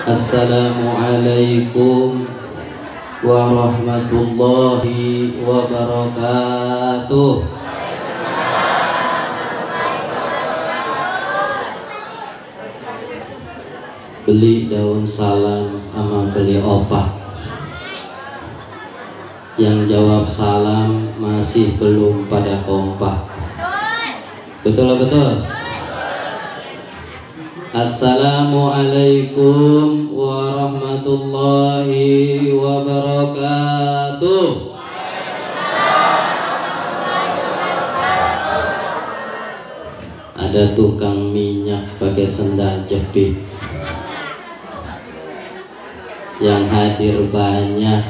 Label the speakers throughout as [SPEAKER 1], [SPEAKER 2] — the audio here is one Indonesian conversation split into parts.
[SPEAKER 1] Assalamualaikum warahmatullahi wabarakatuh. Beli daun salam sama beli opak. Yang jawab salam masih belum pada kompak. Betul betul. Assalamualaikum warahmatullahi wabarakatuh. Ada tukang minyak pakai sendal jepit. Yang hadir banyak,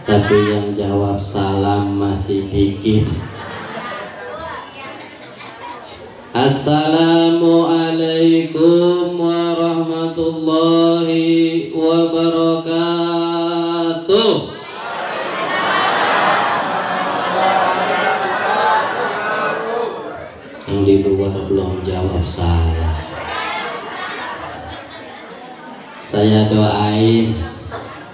[SPEAKER 1] tapi yang jawab salam masih dikit. Assalamualaikum warahmatullahi wabarakatuh. Yang di luar belum jawab salam. Saya doain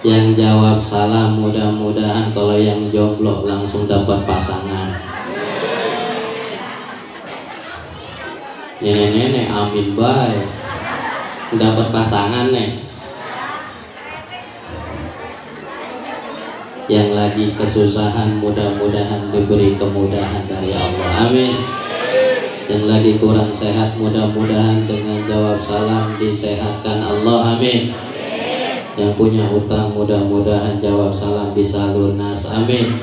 [SPEAKER 1] yang jawab salam, mudah-mudahan kalau yang jomblo langsung dapat pasangan. Nenek-nenek amin baik dapat pasangan nih. Yang lagi kesusahan mudah-mudahan diberi kemudahan dari Allah, amin. Yang lagi kurang sehat mudah-mudahan dengan jawab salam disehatkan Allah, amin. Yang punya utang mudah-mudahan jawab salam bisa lunas, amin.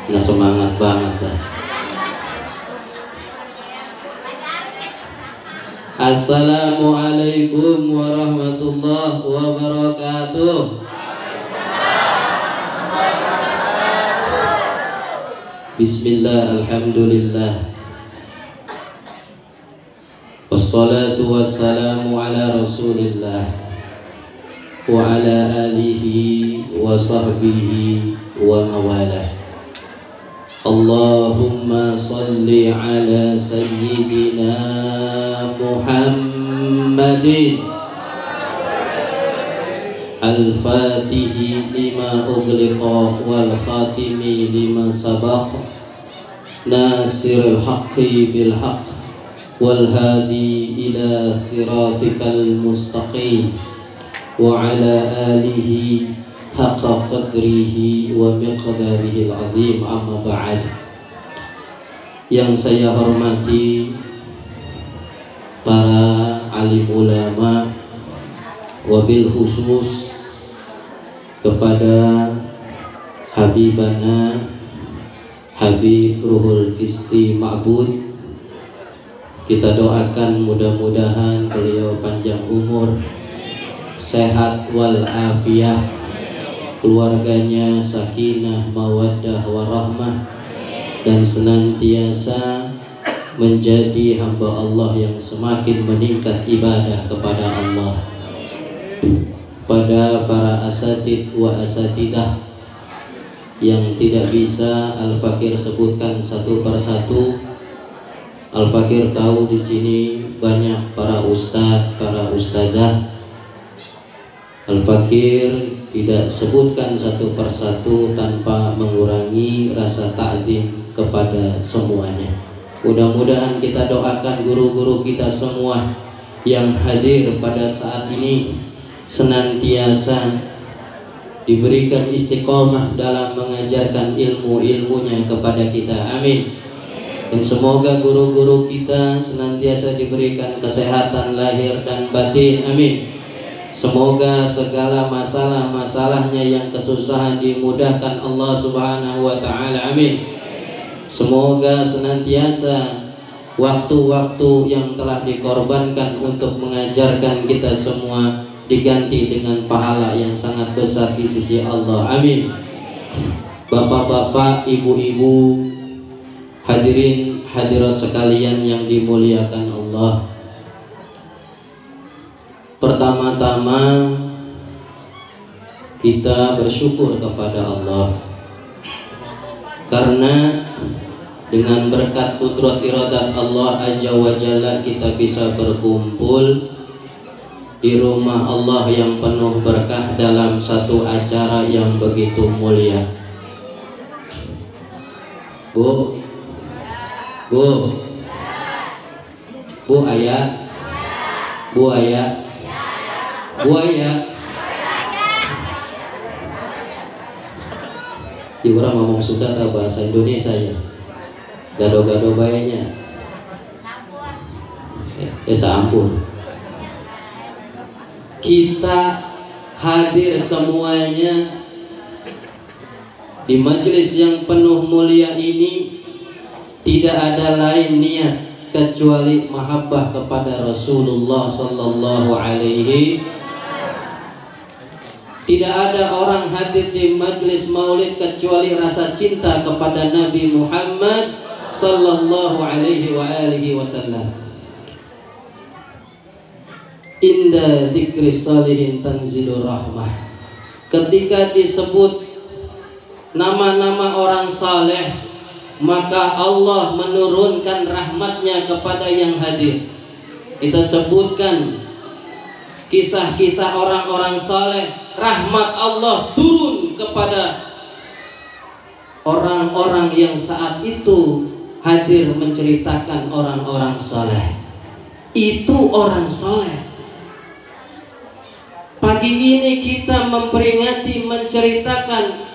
[SPEAKER 1] Nah, semangat banget dah. Assalamualaikum warahmatullahi wabarakatuh. Bismillah, alhamdulillah, wassalatu wassalamu ala rasulillah wa ala alihi wa sahbihi wa mawalah. Allahumma salli ala sayyidina Muhammadin al-fatihi lima ughliqa wal khatimi lima sabaqa nasiril haqqi bil haqq wal hadi ila siratikal mustaqim wa ala alihi haqqa qadrihi wa miqdarihi al-azim, amma ba'd. Yang saya hormati para alim ulama, wabil khusus kepada Habibana Habib Ruhul Fisti Ma'bud, kita doakan mudah-mudahan beliau panjang umur, sehat wal afiyah, keluarganya sakinah mawaddah warahmah, dan senantiasa menjadi hamba Allah yang semakin meningkat ibadah kepada Allah. Pada para asatid wa asatidah yang tidak bisa Al-Fakir sebutkan satu persatu. Al-Fakir tahu di sini banyak para ustadz, para ustazah. Al-Fakir tidak sebutkan satu persatu tanpa mengurangi rasa ta'zim kepada semuanya. Mudah-mudahan kita doakan guru-guru kita semua yang hadir pada saat ini senantiasa diberikan istiqomah dalam mengajarkan ilmu-ilmunya kepada kita, amin. Dan semoga guru-guru kita senantiasa diberikan kesehatan lahir dan batin, amin. Semoga segala masalah-masalahnya yang kesusahan dimudahkan Allah Subhanahu wa ta'ala, amin. Semoga senantiasa waktu-waktu yang telah dikorbankan untuk mengajarkan kita semua diganti dengan pahala yang sangat besar di sisi Allah, amin. Bapak-bapak, ibu-ibu, hadirin hadirat sekalian yang dimuliakan Allah, pertama-tama kita bersyukur kepada Allah karena dengan berkat kudrat iradat Allah Azza wa Jalla kita bisa berkumpul di rumah Allah yang penuh berkah dalam satu acara yang begitu mulia. Bu, Bu, Bu ayah, Bu ayah, Bu ayah. Ibu orang ngomong Sunda atau bahasa Indonesia ya? Gado-gado bayanya. Ya sampun. Kita hadir semuanya di majelis yang penuh mulia ini tidak ada lain niat kecuali mahabbah kepada Rasulullah sallallahu alaihi. Tidak ada orang hadir di majelis maulid kecuali rasa cinta kepada Nabi Muhammad sallallahu alaihi wasallam. Inda dzikri salihin tanzilur rahmah. Ketika disebut nama-nama orang saleh, maka Allah menurunkan rahmatnya kepada yang hadir. Kita sebutkan kisah-kisah orang-orang saleh, rahmat Allah turun kepada orang-orang yang saat itu hadir menceritakan orang-orang saleh. Itu orang saleh. Pagi ini kita memperingati, menceritakan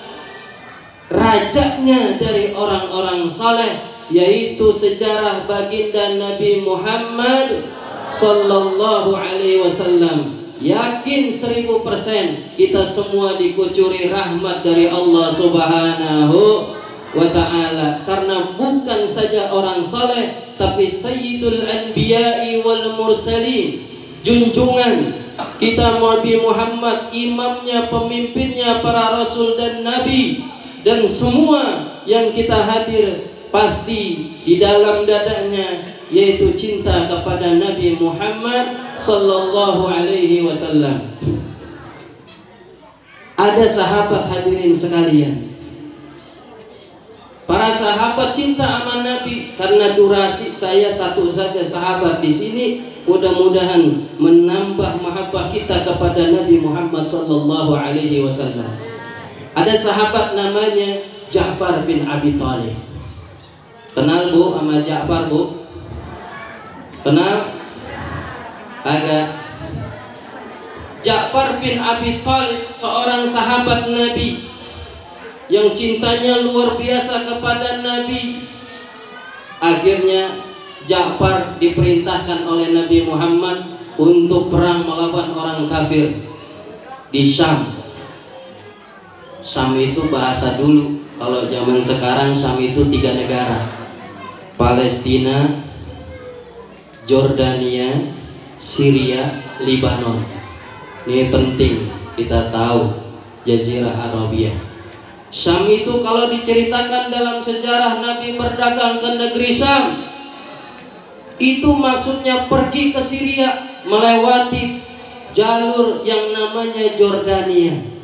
[SPEAKER 1] rajanya dari orang-orang saleh, yaitu sejarah baginda Nabi Muhammad sallallahu alaihi wasallam. Yakin 1000% kita semua dikucuri rahmat dari Allah subhanahu wa ta'ala. Karena bukan saja orang saleh, tapi sayyidul anbiya'i wal mursalin, junjungan kita Nabi Muhammad, imamnya, pemimpinnya para rasul dan nabi. Dan semua yang kita hadir pasti di dalam dadanya yaitu cinta kepada Nabi Muhammad sallallahu alaihi wasallam. Ada sahabat hadirin sekalian, para sahabat cinta sama Nabi. Karena durasi saya satu saja sahabat di sini, mudah-mudahan menambah mahabbah kita kepada Nabi Muhammad sallallahu alaihi wasallam. Ada sahabat namanya Ja'far bin Abi Thalib. Kenal Bu sama Ja'far, Bu? Kenal? Agak. Ja'far bin Abi Thalib seorang sahabat Nabi yang cintanya luar biasa kepada Nabi. Akhirnya Ja'far diperintahkan oleh Nabi Muhammad untuk perang melawan orang kafir di Syam. Syam itu bahasa dulu. Kalau zaman sekarang Syam itu 3 negara: Palestina, Jordania, Syria, Lebanon. Ini penting kita tahu, Jazirah Arabia. Syam itu kalau diceritakan dalam sejarah Nabi berdagang ke negeri Syam, itu maksudnya pergi ke Syria melewati jalur yang namanya Jordania.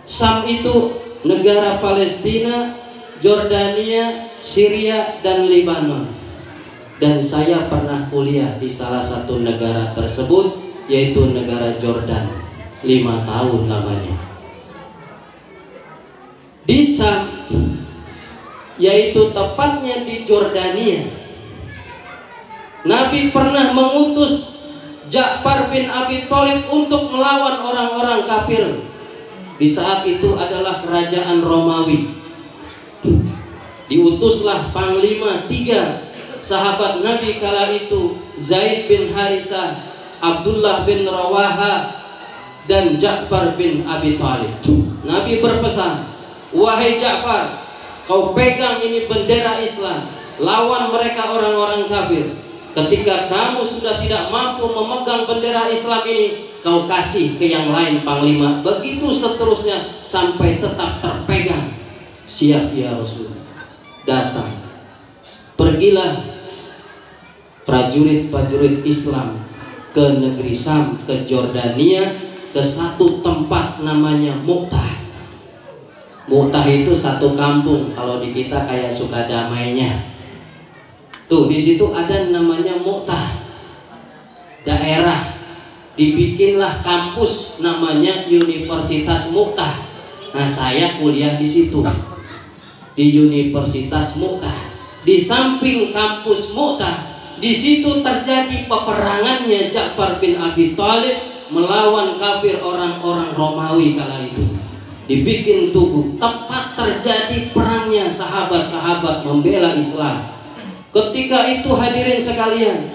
[SPEAKER 1] Syam itu negara Palestina, Jordania, Syria, dan Lebanon. Dan saya pernah kuliah di salah satu negara tersebut, yaitu negara Jordan, 5 tahun lamanya. Di Syam, yaitu tepatnya di Jordania, Nabi pernah mengutus Ja'far bin Abi Thalib untuk melawan orang-orang kafir. Di saat itu adalah kerajaan Romawi. Diutuslah panglima 3 sahabat Nabi kala itu, Zaid bin Harisah, Abdullah bin Rawaha, dan Ja'far bin Abi Thalib. Nabi berpesan, wahai Ja'far, kau pegang ini bendera Islam, lawan mereka orang-orang kafir. Ketika kamu sudah tidak mampu memegang bendera Islam ini, kau kasih ke yang lain panglima. Begitu seterusnya sampai tetap terpegang. Siap ya Rasul. Datang. Pergilah prajurit-prajurit Islam ke negeri Syam, ke Jordania, ke satu tempat namanya Mu'tah. Mu'tah itu satu kampung, kalau di kita kayak Sukadamainya. Tuh di situ ada namanya Mu'tah, daerah dibikinlah kampus namanya Universitas Mu'tah. Nah, saya kuliah di situ, di Universitas Mu'tah. Di samping kampus Mu'tah, di situ terjadi peperangannya Ja'far bin Abi Thalib melawan kafir orang-orang Romawi kala itu. Dibikin tugu, tepat terjadi perangnya sahabat-sahabat membela Islam. Ketika itu hadirin sekalian,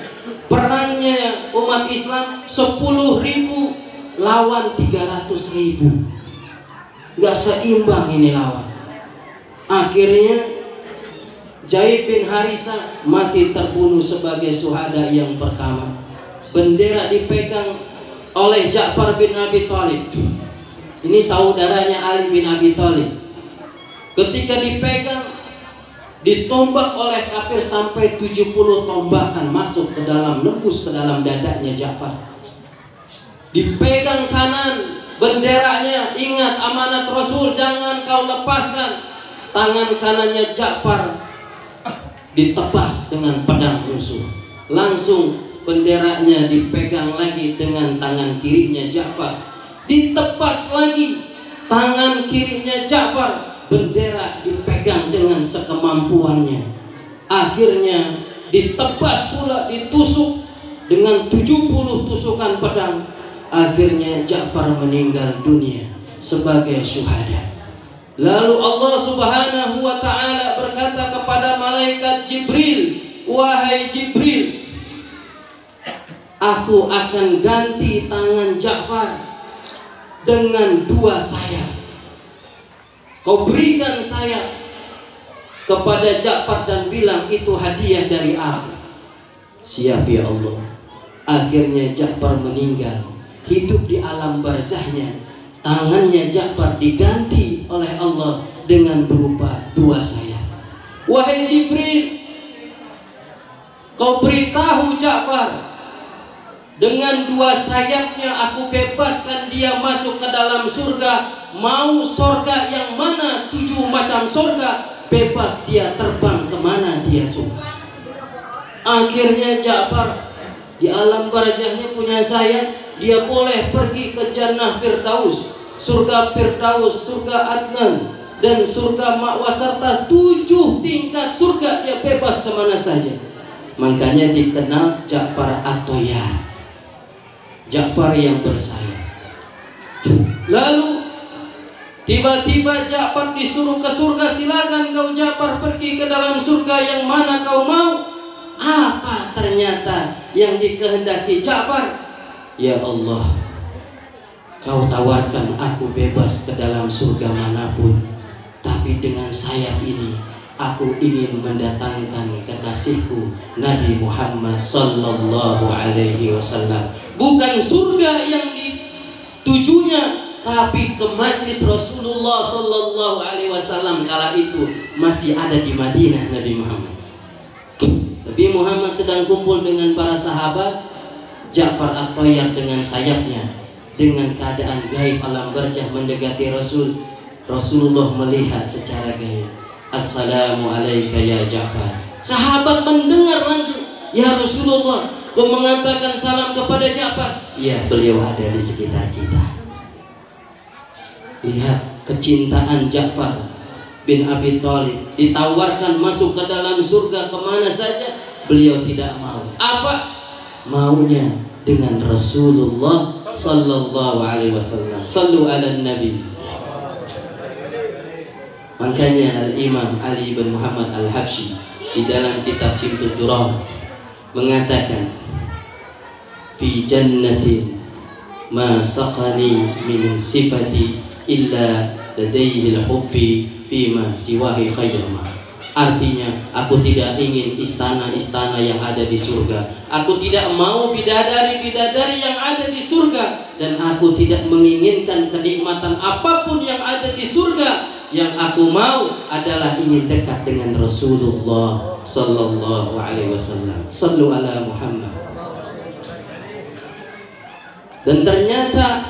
[SPEAKER 1] perangnya umat Islam 10.000 lawan 300.000. Gak seimbang ini lawan. Akhirnya Zaid bin Harisah mati terbunuh sebagai syuhada yang pertama. Bendera dipegang oleh Ja'far bin Abi Thalib. Ini saudaranya Ali bin Abi Thalib. Ketika dipegang, ditombak oleh kafir sampai 70 tombakan masuk ke dalam, nembus ke dalam dadanya Ja'far. Dipegang kanan benderanya, ingat amanat Rasul, jangan kau lepaskan. Tangan kanannya Ja'far ditebas dengan pedang musuh. Langsung benderanya dipegang lagi dengan tangan kirinya Ja'far. Ditebas lagi tangan kirinya Ja'far, bendera dipegang dengan sekemampuannya. Akhirnya ditebas pula, ditusuk dengan 70 tusukan pedang. Akhirnya Ja'far meninggal dunia sebagai syuhada. Lalu Allah Subhanahu wa ta'ala berkata kepada malaikat Jibril, wahai Jibril, aku akan ganti tangan Ja'far dengan 2 sayap. Kau berikan sayap kepada Ja'far dan bilang itu hadiah dari aku. Siap ya Allah. Akhirnya Ja'far meninggal, hidup di alam barzahnya. Tangannya Ja'far diganti oleh Allah dengan berupa 2 sayap. Wahai Jibril, kau beritahu Ja'far, dengan 2 sayapnya aku bebaskan dia masuk ke dalam surga. Mau surga yang mana, 7 macam surga, bebas dia terbang kemana dia suka. Akhirnya Ja'far di alam barzahnya punya sayap. Dia boleh pergi ke Jannah Firdaus, surga Firdaus, surga Adnan, dan surga Ma'wa, serta 7 tingkat surga. Dia bebas kemana saja. Makanya dikenal Ja'far At-Thayyar, Ja'far yang bersayap. Lalu tiba-tiba Ja'far disuruh ke surga. Silakan kau Ja'far pergi ke dalam surga yang mana kau mau. Apa ternyata yang dikehendaki Ja'far? Ya Allah, kau tawarkan aku bebas ke dalam surga manapun, tapi dengan sayap ini aku ingin mendatangkan kekasihku Nabi Muhammad sallallahu alaihi wasallam. Bukan surga yang ditujunya, tapi ke majlis Rasulullah sallallahu alaihi wasallam. Kala itu masih ada di Madinah Nabi Muhammad. Nabi Muhammad sedang kumpul dengan para sahabat. Ja'far At-Thayyar dengan sayapnya, dengan keadaan gaib alam barzah mendekati Rasul. Rasulullah melihat secara gaib. Assalamu alayka ya Ja'far. Sahabat mendengar langsung, ya Rasulullah, kau mengatakan salam kepada Ja'far? Ya, beliau ada di sekitar kita. Lihat kecintaan Ja'far bin Abi Thalib. Ditawarkan masuk ke dalam surga kemana saja, beliau tidak mau. Apa maunya? Dengan Rasulullah sallallahu alaihi wasallam. Sallu ala Nabi. Makanya Al-Imam Ali bin Muhammad Al-Habsyi di dalam kitab Simtud Durar mengatakan, fi jannatin ma saqani min sifati illa ladaihi al-hubbi fima siwahi khayrama. Artinya, aku tidak ingin istana-istana yang ada di surga. Aku tidak mau bidadari-bidadari yang ada di surga. Dan aku tidak menginginkan kenikmatan apapun yang ada di surga. Yang aku mau adalah ingin dekat dengan Rasulullah sallallahu alaihi wasallam. Sallu ala Muhammad. Dan ternyata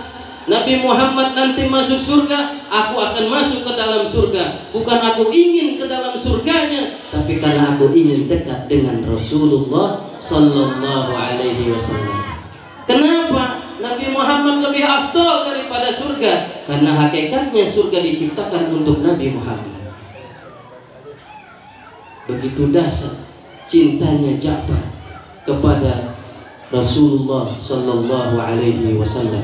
[SPEAKER 1] Nabi Muhammad nanti masuk surga, aku akan masuk ke dalam surga. Bukan aku ingin ke dalam surganya, tapi karena aku ingin dekat dengan Rasulullah sallallahu alaihi wasallam. Kenapa? Nabi Muhammad lebih afdal daripada surga, karena hakikatnya surga diciptakan untuk Nabi Muhammad. Begitu dahsyat cintanya Ja'far kepada Rasulullah Sallallahu Alaihi Wasallam.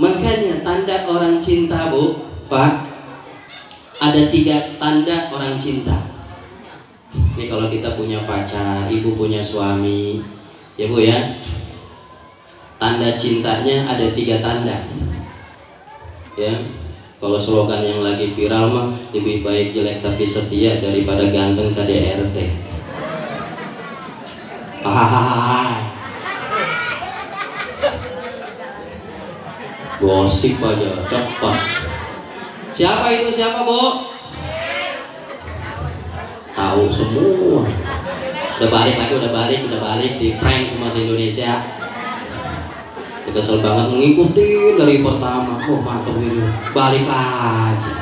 [SPEAKER 1] Makanya tanda orang cinta, Bu, Pak, ada 3 tanda orang cinta. Ini kalau kita punya pacar, ibu punya suami, ya Bu ya, tanda cintanya ada 3 tanda. Ya, kalau slogan yang lagi viral mah lebih baik jelek tapi setia daripada ganteng KDRT. Gosip aja cepat. Siapa itu, siapa, Bu? Tahu semua. Udah balik di prank sama se-Indonesia. Kesel banget mengikuti dari pertama. Oh mantap ini, balik lagi.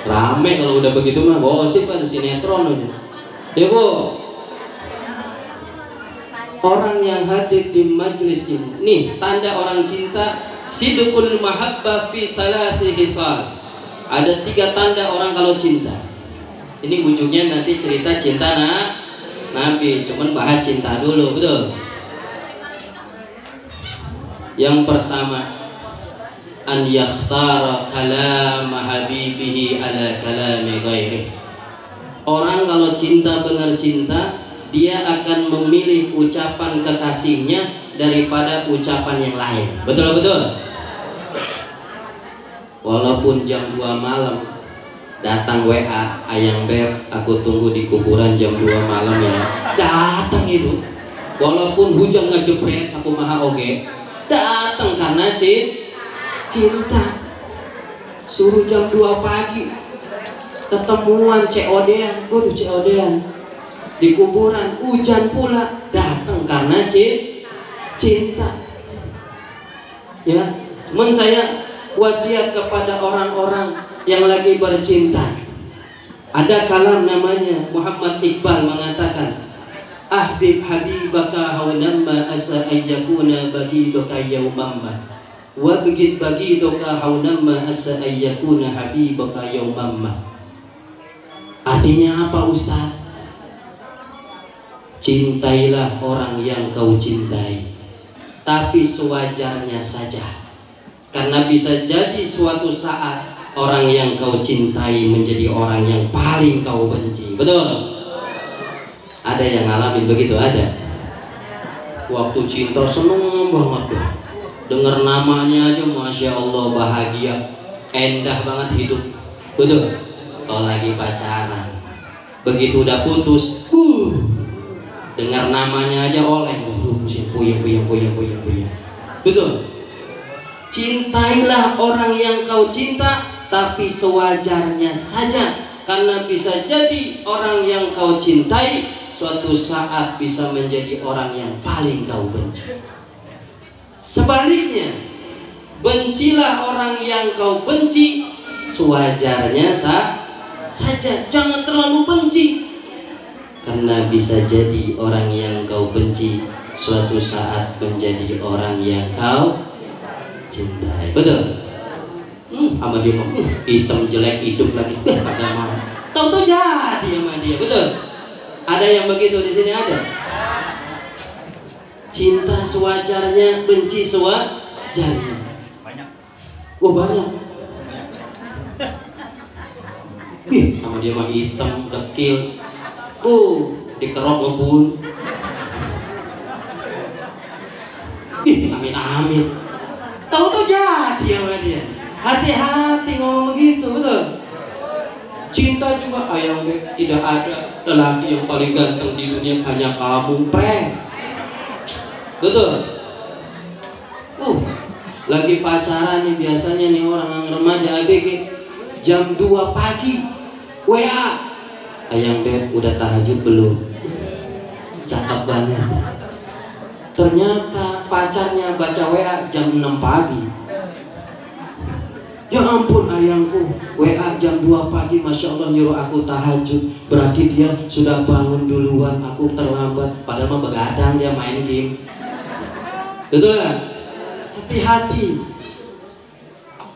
[SPEAKER 1] Rame kalau udah begitu mah, gosip ada sinetron aja. Ya Bu, orang yang hadir di majelis ini, nih tanda orang cinta, sidqul mahabbah fi salasi hisal. Ada 3 tanda orang kalau cinta. Ini ujungnya nanti cerita cinta Nabi, cuman bahas cinta dulu, betul? Yang pertama, an yakhtara kalam habibihi ala kalami ghairi. Orang kalau cinta, benar cinta, dia akan memilih ucapan kekasihnya daripada ucapan yang lain. Betul? Walaupun jam 2 malam datang WA, ayang beb, aku tunggu di kuburan jam 2 malam ya. Datang itu. Walaupun hujan ngejepret aku maha oge, datang karena cinta. Suruh jam 2 pagi ketemuan COD-an, waduh COD-an di kuburan, hujan pula, datang karena cinta. Ya, cuman saya wasiat kepada orang-orang yang lagi bercinta. Ada kalam namanya Muhammad Iqbal mengatakan, ahbib habibaka haunamma asa ayyakuna bagidoka yaumamma wa begit bagidoka haunamma asa ayyakuna habibaka yaumamma. Artinya apa, Ustaz? Cintailah orang yang kau cintai, tapi sewajarnya saja. Karena bisa jadi suatu saat orang yang kau cintai menjadi orang yang paling kau benci. Betul? Ada yang ngalamin begitu? Ada. Waktu cinta seneng banget tuh, dengar namanya aja Masya Allah bahagia, endah banget hidup. Betul? Kalau lagi pacaran, begitu udah putus, dengar namanya aja oleng, puyeng. Betul? Cintailah orang yang kau cinta, tapi sewajarnya saja. Karena bisa jadi orang yang kau cintai suatu saat bisa menjadi orang yang paling kau benci. Sebaliknya, bencilah orang yang kau benci sewajarnya saja. Jangan terlalu benci. Karena bisa jadi orang yang kau benci suatu saat menjadi orang yang kau cintai. Betul? Sama dia hitam jelek hidup lagi, pada marah. Tahu-tahu jadi sama dia. Betul? Ada yang begitu di sini, ada? Cinta sewajarnya, benci sewajarnya. Banyak. Oh banyak. Sama dia mah hitam, dekil. Dikerok ngebun. Amin. Tahu-tahu jadi sama dia. Hati-hati ngomong begitu, betul? Cinta juga, ayang beb, tidak ada lelaki yang paling ganteng di dunia, hanya kamu, betul? Lagi pacaran nih biasanya nih orang remaja ABG, jam 2 pagi WA, ayang beb udah tahajud belum? Cakep banget. Ternyata pacarnya baca WA jam 6 pagi. Ya ampun ayangku, WA jam 2 pagi, Masya Allah nyuruh aku tahajud. Berarti dia sudah bangun duluan, aku terlambat. Padahal mah begadang dia main game. Betul kan? Hati-hati.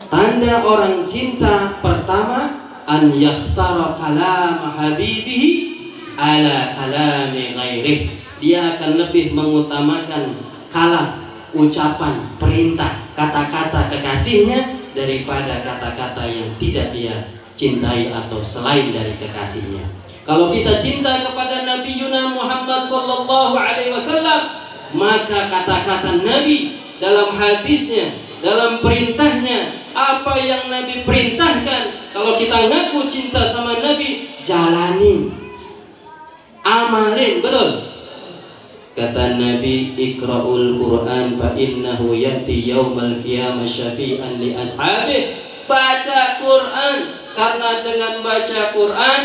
[SPEAKER 1] Tanda orang cinta pertama, an yakhtara kalam habibihi ala kalami ghairih. Dia akan lebih mengutamakan kalam, ucapan, perintah, kata-kata kekasihnya daripada kata-kata yang tidak dia cintai atau selain dari kekasihnya. Kalau kita cinta kepada Nabi Yuna Muhammad sallallahu alaihi wasallam, maka kata-kata Nabi dalam hadisnya, dalam perintahnya, apa yang Nabi perintahkan, kalau kita ngaku cinta sama Nabi, jalanin, amalin, betul. Kata Nabi, ikra'ul Qur'an fa innahu ya'ti yaumal qiyamah syafi'an li ashabih. Baca Quran, karena dengan baca Quran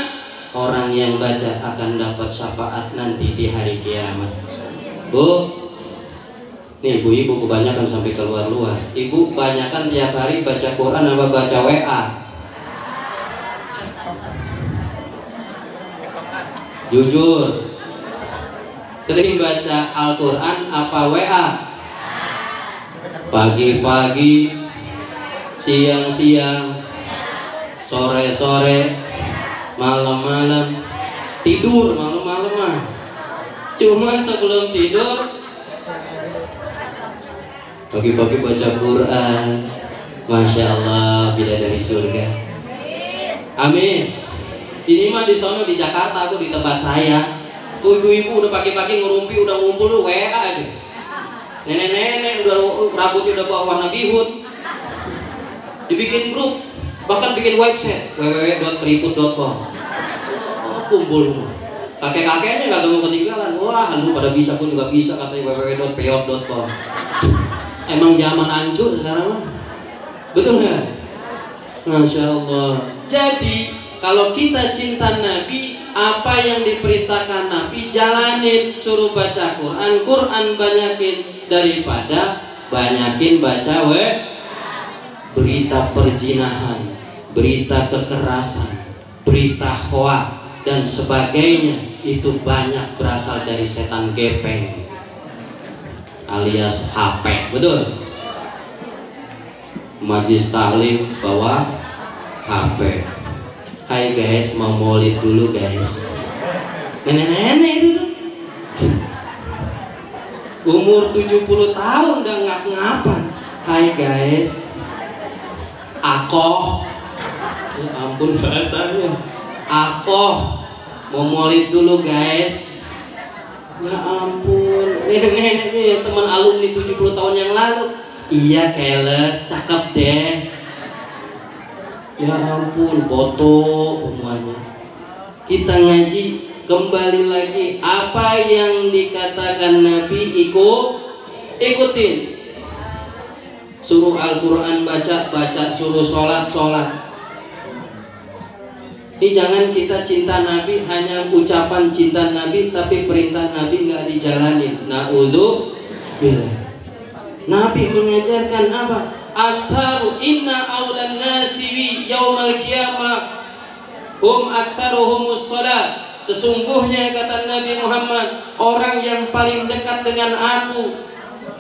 [SPEAKER 1] orang yang baca akan dapat syafaat nanti di hari kiamat. Bu, nih ibu-ibu kebanyakan sampai keluar-luar. Ibu kebanyakan tiap hari baca Quran apa baca WA? Jujur, sering baca Al-Quran apa WA? Pagi-pagi, siang-siang, sore-sore, malam-malam. Tidur malam-malam mah cuma sebelum tidur pagi-pagi baca Quran. Masya Allah, bidadari surga. Amin. Ini mah di sono di Jakarta, aku di tempat saya. Tuh ibu-ibu udah pagi-pagi ngerumpi, udah ngumpul tuh WA aja. Nenek-nenek udah rambutnya udah bawa warna bihun. Dibikin grup, bahkan bikin website www.keriput.com. Kumpul semua. Kakek-kakeknya nggak mau ketinggalan. Wah, lu pada bisa, pun juga bisa, katanya www.peot.com. Emang zaman hancur sekarang mah. Betul nggak? Masya Allah. Jadi kalau kita cinta Nabi, apa yang diperintahkan Nabi jalanin. Suruh baca Quran, Quran banyakin daripada banyakin baca berita perzinahan, berita kekerasan, berita hoak dan sebagainya. Itu banyak berasal dari setan gepeng alias HP. Betul? Majlis taklim bawa HP. Hai guys, mau maulid dulu guys. Nenek-nenek itu tuh umur 70 tahun udah ngap-ngapan. Hai guys, akoh, ya ampun bahasanya, akoh mau maulid dulu guys. Ya ampun, nenek-nenek nih teman alumni 70 tahun yang lalu. Iya keles, cakep deh. Ya ampun, foto semuanya. Kita ngaji kembali lagi, apa yang dikatakan Nabi ikutin. Suruh Al-Quran baca, suruh sholat. Ini jangan kita cinta Nabi hanya ucapan cinta Nabi, tapi perintah Nabi nggak dijalanin. Na'udzubillah. Nabi mengajarkan apa? Aksaru inna awlan nasi yaumal qiyamah hum aksaruhumus salat. Sesungguhnya kata Nabi Muhammad, orang yang paling dekat dengan aku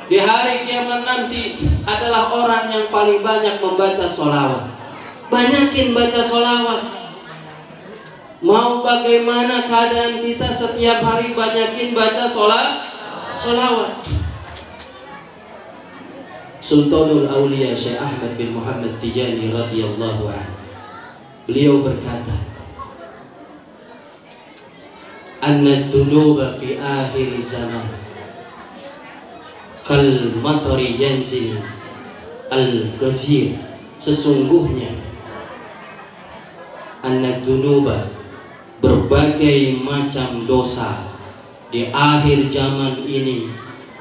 [SPEAKER 1] di hari kiamat nanti adalah orang yang paling banyak membaca sholawat. Banyakin baca sholawat. Mau bagaimana keadaan kita setiap hari banyakin baca sholawat. Sultanul Aulia Syekh Ahmad bin Muhammad Tijani radhiyallahu anhu, beliau berkata, anna dunuba fi akhir zaman kal matari yanzil al-ghazir. Sesungguhnya anna dunuba, berbagai macam dosa di akhir zaman ini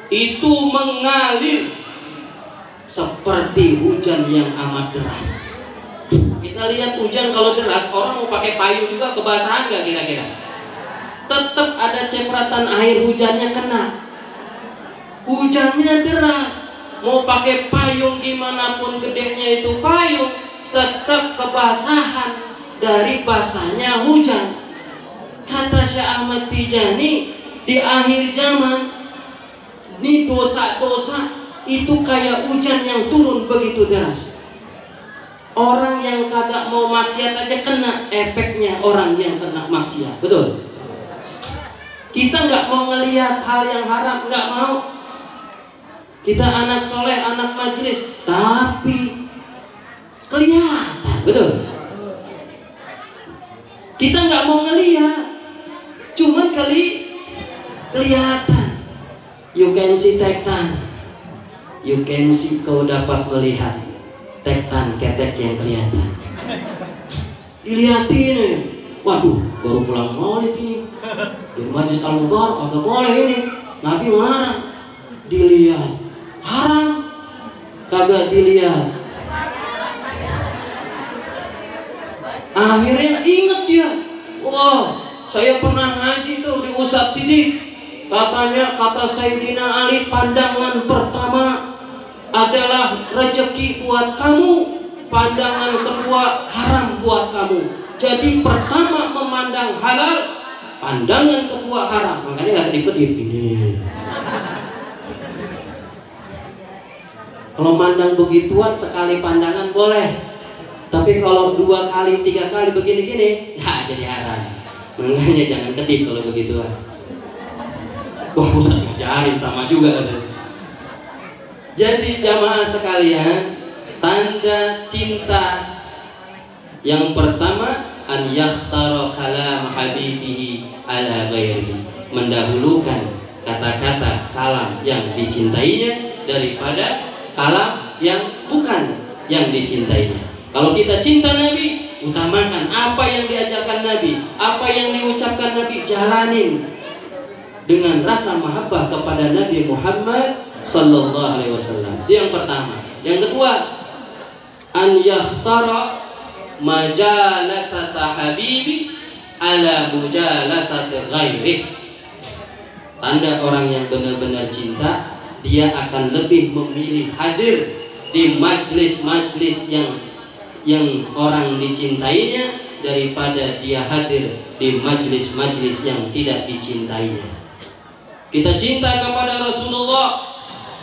[SPEAKER 1] itu mengalir seperti hujan yang amat deras. Kita lihat hujan kalau deras, orang mau pakai payung juga kebasahan gak kira-kira? Tetap ada cipratan air hujannya kena. Hujannya deras, mau pakai payung gimana pun gedenya itu payung, tetap kebasahan dari basahnya hujan. Kata Syekh Ahmad Tijani, di akhir zaman ini dosa-dosa itu kayak hujan yang turun begitu deras. Orang yang kagak mau maksiat aja kena efeknya orang yang kena maksiat. Betul? Kita nggak mau ngelihat hal yang haram, nggak mau. Kita anak soleh, anak majelis, tapi kelihatan. Betul? Kita nggak mau ngelihat, cuman kelihatan. You can see tektan, you can see, kau dapat melihat tektan ketek yang kelihatan. Dilihatin, waduh, baru pulang maulid ini, di Majlis Al-Mubarak kagak boleh ini, Nabi melarang. Dilihat, haram, kagak dilihat. Akhirnya inget dia, wah, saya pernah ngaji tuh di Ustadz Sidik. Katanya, kata Sayyidina Ali, pandangan pertama adalah rezeki buat kamu, pandangan kedua haram buat kamu. Jadi pertama memandang halal, pandangan kedua haram. Makanya nggak kedip-kedip ini. Kalau mandang begituan sekali pandangan boleh, tapi kalau 2 kali 3 kali begini-gini, nah jadi haram. Makanya jangan kedip kalau begituan. Wah, usah diajarin sama juga. Jadi jamaah sekalian, tanda cinta yang pertama, an yakhtara kalam habibihi ala ghairihi, mendahulukan kata-kata kalam yang dicintainya daripada kalam yang bukan yang dicintainya. Kalau kita cinta Nabi, utamakan apa yang diajarkan Nabi, apa yang diucapkan Nabi, jalanin dengan rasa mahabbah kepada Nabi Muhammad sallallahu alaihi wasallam. Itu yang pertama. Yang kedua, an yakhtara majalasata habibi ala mujalasati ghairi. Tanda orang yang benar-benar cinta, dia akan lebih memilih hadir di majlis-majlis yang orang dicintainya daripada dia hadir di majlis-majlis yang tidak dicintainya. Kita cinta kepada Rasulullah,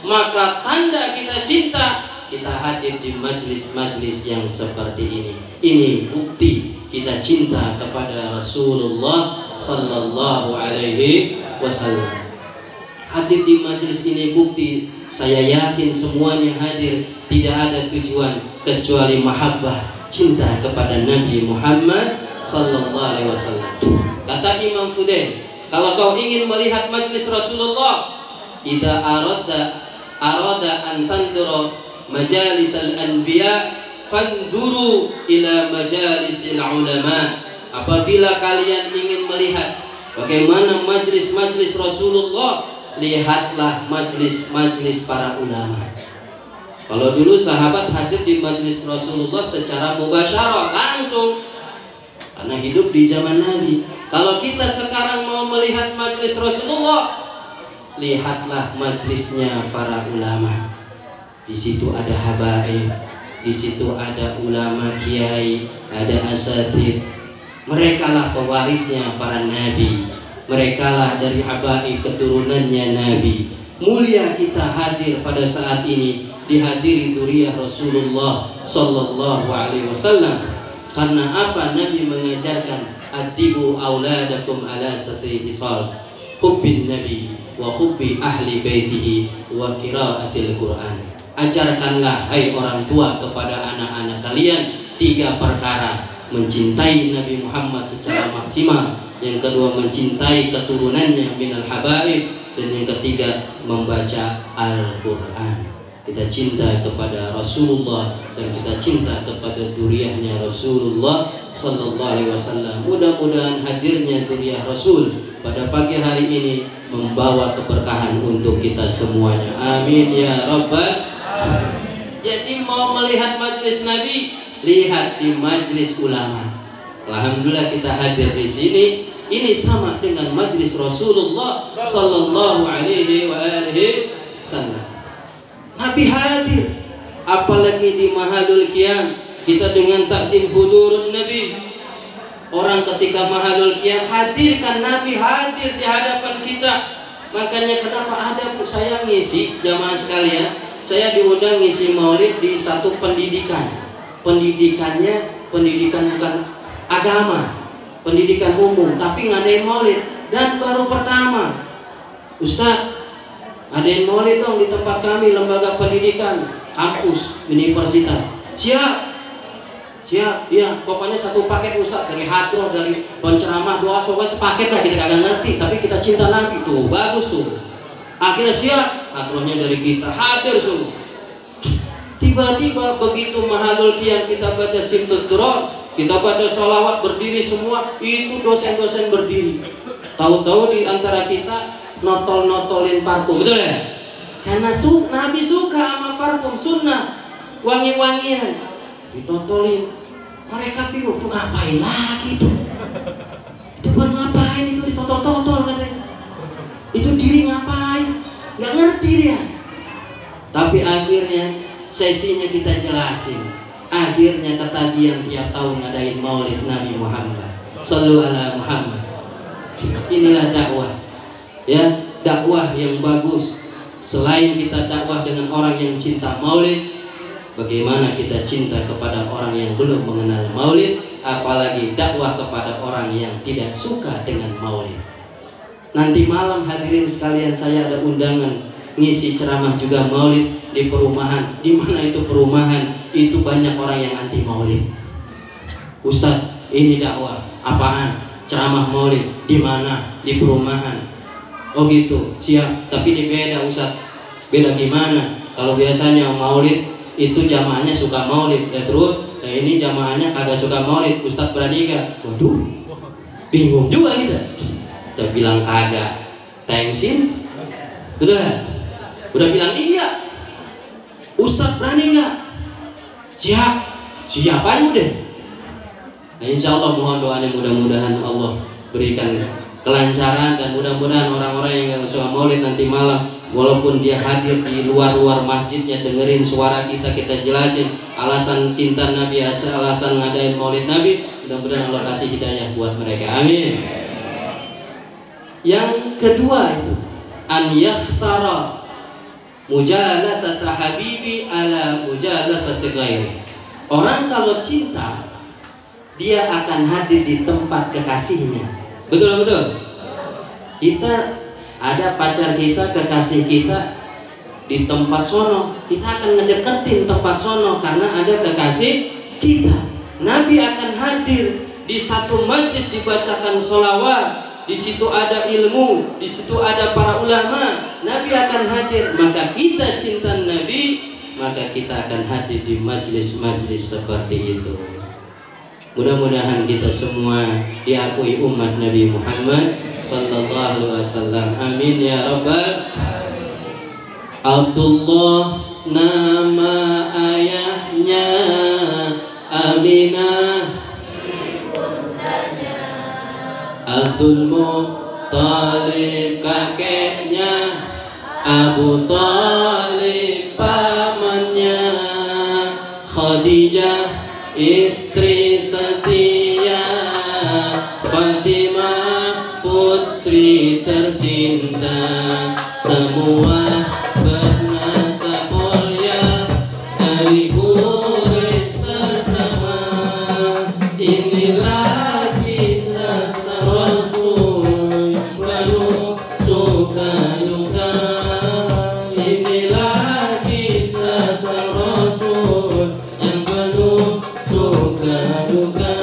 [SPEAKER 1] maka tanda kita cinta, kita hadir di majlis-majlis yang seperti ini. Ini bukti kita cinta kepada Rasulullah sallallahu alaihi wasallam. Hadir di majlis ini bukti, saya yakin semuanya hadir tidak ada tujuan kecuali mahabbah, cinta kepada Nabi Muhammad sallallahu alaihi wasallam. Kata Imam Fudail, kalau kau ingin melihat majlis Rasulullah, idza arada an tandura majalisal anbiya fanduru ila majalisil ulama. Apabila kalian ingin melihat bagaimana majlis-majlis Rasulullah, lihatlah majlis-majlis para ulama. Kalau dulu sahabat hadir di majlis Rasulullah secara mubasyarah, langsung, karena hidup di zaman Nabi. Kalau kita sekarang mau melihat majlis Rasulullah, lihatlah majlisnya para ulama. Di situ ada habaib, di situ ada ulama kiai, ada asatid. Merekalah pewarisnya para nabi. Merekalah dari habaib keturunannya Nabi. Mulia kita hadir pada saat ini, dihadiri dzurriyyah Rasulullah sallallahu alaihi wasallam. Karena apa? Nabi mengajarkan, adibu auladakum ala sati hisal, hubbin nabi wa hubbi ahli baitihi wa qiraatil Quran. Ajarkanlah hai orang tua kepada anak-anak kalian 3 perkara: mencintai Nabi Muhammad secara maksimal, yang kedua mencintai keturunannya minal habaib, dan yang ketiga membaca Al-Quran. Kita cinta kepada Rasulullah dan kita cinta kepada dzurriyyahnya Rasulullah sallallahu alaihi wasallam. Mudah-mudahan hadirnya dzurriyyah Rasul pada pagi hari ini membawa keberkahan untuk kita semuanya. Amin ya rabbal alamin. Jadi mau melihat majlis Nabi, lihat di majlis ulama. Alhamdulillah kita hadir di sini. Ini sama dengan majlis Rasulullah sallallahu alaihi wasallam. Nabi hadir, apalagi di Mahalul Qiyam, kita dengan takdim hudurun Nabi. Orang ketika mahalul qiyam hadirkan Nabi, hadir di hadapan kita. Makanya kenapa ada saya ngisi jamaah sekalian, saya diundang ngisi maulid di satu pendidikan. Pendidikannya pendidikan bukan agama, pendidikan umum, tapi ngadain maulid. Dan baru pertama, Ustaz, adain maulid dong di tempat kami, lembaga pendidikan, kampus, universitas. Siap, siap, ya. Pokoknya satu paket Ustaz, dari hadroh, dari penceramah, doa, pokoknya sepaket lah. Kita kagak ngerti, tapi kita cinta Nabi tuh, bagus tuh. Akhirnya siap, hadrohnya dari kita, hadir semua. Tiba-tiba begitu mahalul qiyam kita baca simtud duror, kita baca sholawat, berdiri semua, itu dosen-dosen berdiri. Tahu-tahu di antara kita notol-notolin parfum, betul ya? Karena Nabi suka sama parfum sunnah, wangi-wangian, ditotolin. Mereka bingung tuh ngapain lagi itu? Itu bukan ngapain itu ditotol-totol katanya. Itu diri ngapain? Nggak ngerti dia. Tapi akhirnya sesinya kita jelasin. Akhirnya ketagihan tiap tahun ngadain maulid Nabi Muhammad. Shallu ala Muhammad. Inilah dakwah. Ya, dakwah yang bagus. Selain kita dakwah dengan orang yang cinta maulid, bagaimana kita cinta kepada orang yang belum mengenal maulid, apalagi dakwah kepada orang yang tidak suka dengan maulid. Nanti malam hadirin sekalian, saya ada undangan ngisi ceramah juga maulid di perumahan. Di mana itu perumahan? Itu banyak orang yang anti maulid. Ustaz, ini dakwah apaan? Ceramah maulid di mana? Di perumahan. Oh gitu, siap. Tapi ini beda Ustaz. Beda gimana? Kalau biasanya maulid itu jamaahnya suka maulid, ya terus, nah ini jamaahnya kagak suka maulid. Ustaz berani gak? Waduh, bingung juga kita. Kita bilang kagak, thanksin, betul ya? Udah bilang iya. Ustaz berani gak? Siap, siapan udah. Nah insya Allah mohon doanya, mudah-mudahan Allah berikan kelancaran dan mudah-mudahan orang-orang yang gak suka maulid nanti malam, walaupun dia hadir di luar-luar masjidnya, dengerin suara kita jelasin alasan cinta Nabi, alasan ngadain maulid Nabi, mudah-mudahan Allah kasih hidayah buat mereka, amin. Yang kedua itu an yakhtara mujalasata habibi ala mujalasati ghairi. Orang kalau cinta, dia akan hadir di tempat kekasihnya. Betul. Kita ada pacar kita, kekasih kita di tempat sono, kita akan ngedeketin tempat sono karena ada kekasih kita. Nabi akan hadir di satu majlis, dibacakan sholawat, di situ ada ilmu, di situ ada para ulama. Nabi akan hadir, maka kita cinta Nabi, maka kita akan hadir di majlis-majlis seperti itu. Mudah-mudahan kita semua diakui umat Nabi Muhammad sallallahu alaihi wasallam. Amin ya rabbal. Abdullah nama ayahnya, Aminah Abdul Muttalib kakeknya, Abu Talib pamannya, Khadijah istri setia, Fatimah putri tercinta, semua bernasab mulia dari Quraisy ternama. Inilah kisah Rasul yang penuh suka duka. Inilah kisah Rasul yang penuh suka duka.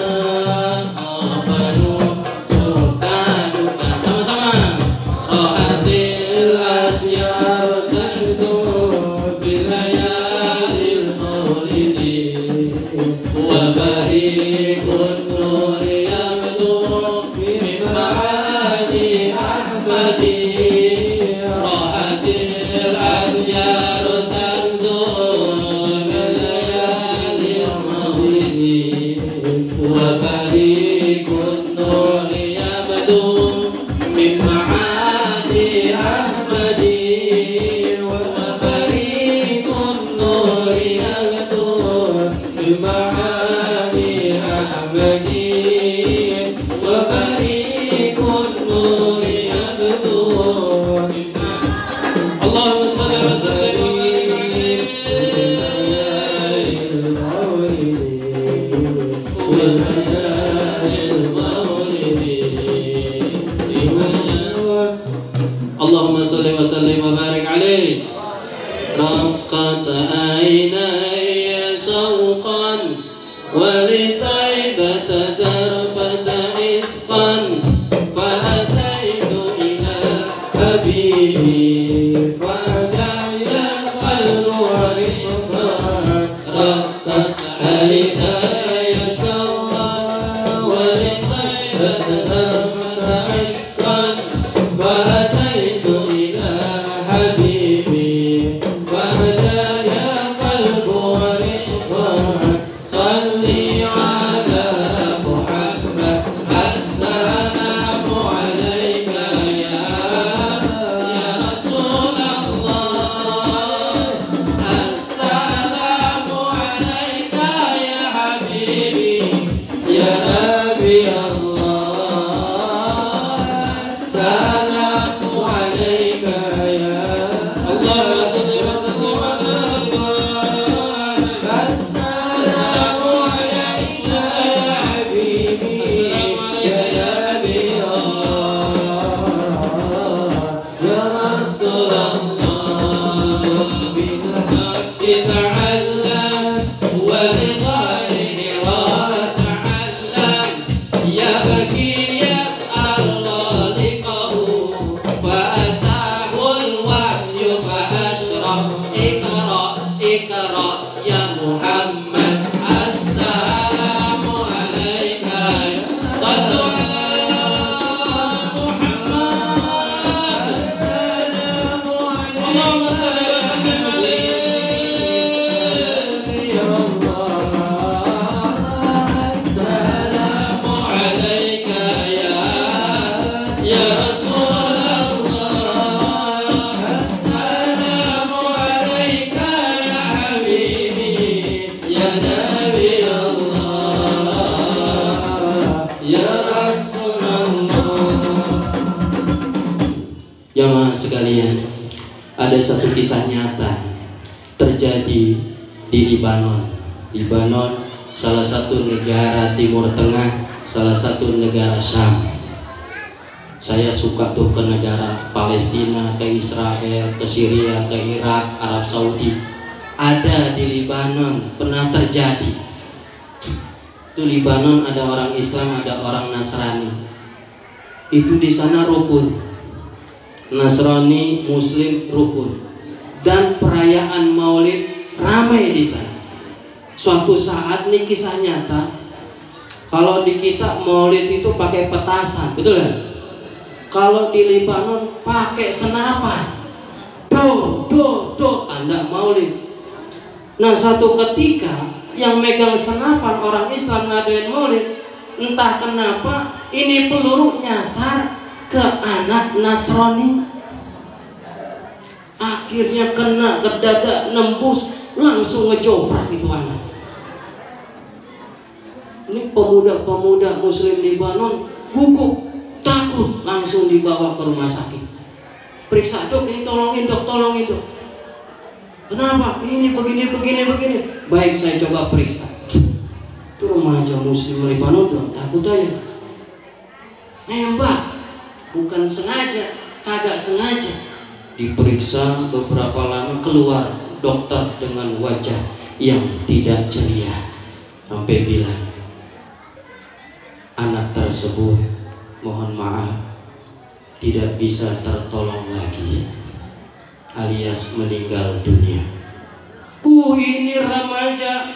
[SPEAKER 1] Oh penuh suka duka. Sama-sama. Oh hatil atyar tashdud bilayalil maulidi wa barikun nuri yabdu min ma'adi ahmadi. Oh hatil atyar tashdud bilayalil maulidi wa barikun nuri yabdu min ma'adi ahmadi. Wa barikun nuri yabdu min ma'adi Allahumma salli wa sallim wa barik alaih. Raqqat aynaya shawqan wa li taibata darfata isqan fa ataitu ila habibi fa da'ya qalbu wa rifqan. Raqqat aynaya shawqan wa li taibata darfata isqan fa ataitu ila habibi Jamaah sekalian, ada satu kisah nyata terjadi di Libanon. Libanon salah satu negara Timur Tengah, salah satu negara Syam. Saya suka tuh ke negara Palestina, ke Israel, ke Syria, ke Irak, Arab Saudi. Ada di Libanon, pernah terjadi. Itu Libanon ada orang Islam, ada orang Nasrani. Itu di sana rukun. Nasrani, Muslim rukun, dan perayaan Maulid ramai di sana. Suatu saat nih kisah nyata, kalau di kita Maulid itu pakai petasan, betul kan? Kalau di Libanon pakai senapan, do, tanda Maulid. Nah suatu ketika yang megang senapan orang Islam ngadain Maulid, entah kenapa ini peluru nyasar ke anak Nasrani, akhirnya kena ke dada, nembus, langsung ngejoprak itu anak. Ini pemuda-pemuda Muslim Libanon gugup, takut, langsung dibawa ke rumah sakit. Periksa, dok, ini tolongin dok. Kenapa? Ini begini. Baik, saya coba periksa. Itu remaja Muslim Libanon dong, takut aja. Nembak. Bukan sengaja, kagak sengaja. Diperiksa beberapa lama, keluar dokter dengan wajah yang tidak ceria, sampai bilang anak tersebut mohon maaf tidak bisa tertolong lagi, alias meninggal dunia. Ini remaja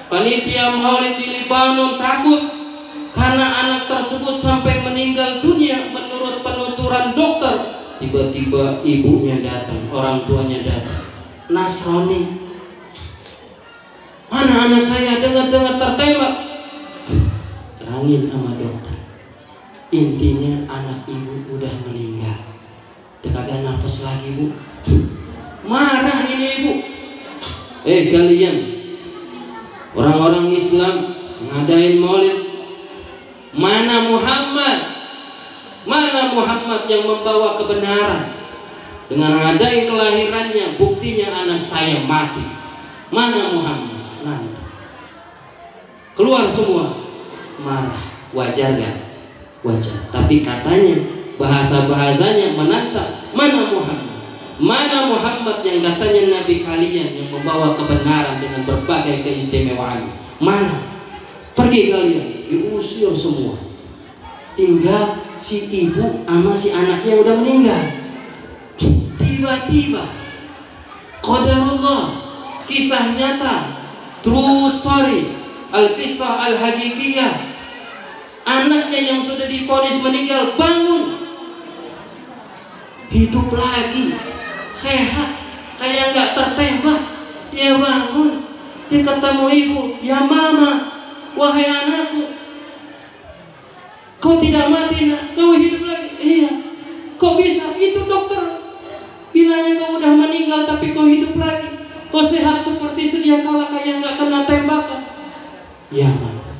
[SPEAKER 1] panitia Maulid di Libanon takut karena anak tersebut sampai meninggal dunia. Menurut penuturan dokter, tiba-tiba ibunya datang, orang tuanya datang, Nasrani. Mana anak saya? Dengar-dengar tertembak. Terangin sama dokter, intinya anak ibu udah meninggal, udah kagak nafas lagi bu. Marah ini ibu. Kalian orang-orang Islam ngadain Maulid, mana Muhammad yang membawa kebenaran? Dengan ngadain kelahirannya, buktinya anak saya mati. Mana Muhammad? Nanti keluar semua marah. Wajar gak? Wajar. Tapi katanya Bahasa-bahasanya menantang. Mana Muhammad? Mana Muhammad yang katanya Nabi kalian yang membawa kebenaran dengan berbagai keistimewaan? Mana? Pergi kalian. Diusir semua. Tinggal si ibu sama si anaknya udah meninggal. Tiba-tiba qadarullah, kisah nyata, true story, al-kisah al-hakikiyah. Anaknya yang sudah divonis meninggal bangun, hidup lagi, sehat, kayak nggak tertembak. Dia bangun, dia ketemu ibu, ya mama, wahai anakku, kau tidak mati nak, kau hidup lagi. Iya. Kok bisa? Itu dokter bilangnya kau udah meninggal tapi kau hidup lagi. Kau sehat seperti sedia kala kayak nggak kena tembakan. Ya mama,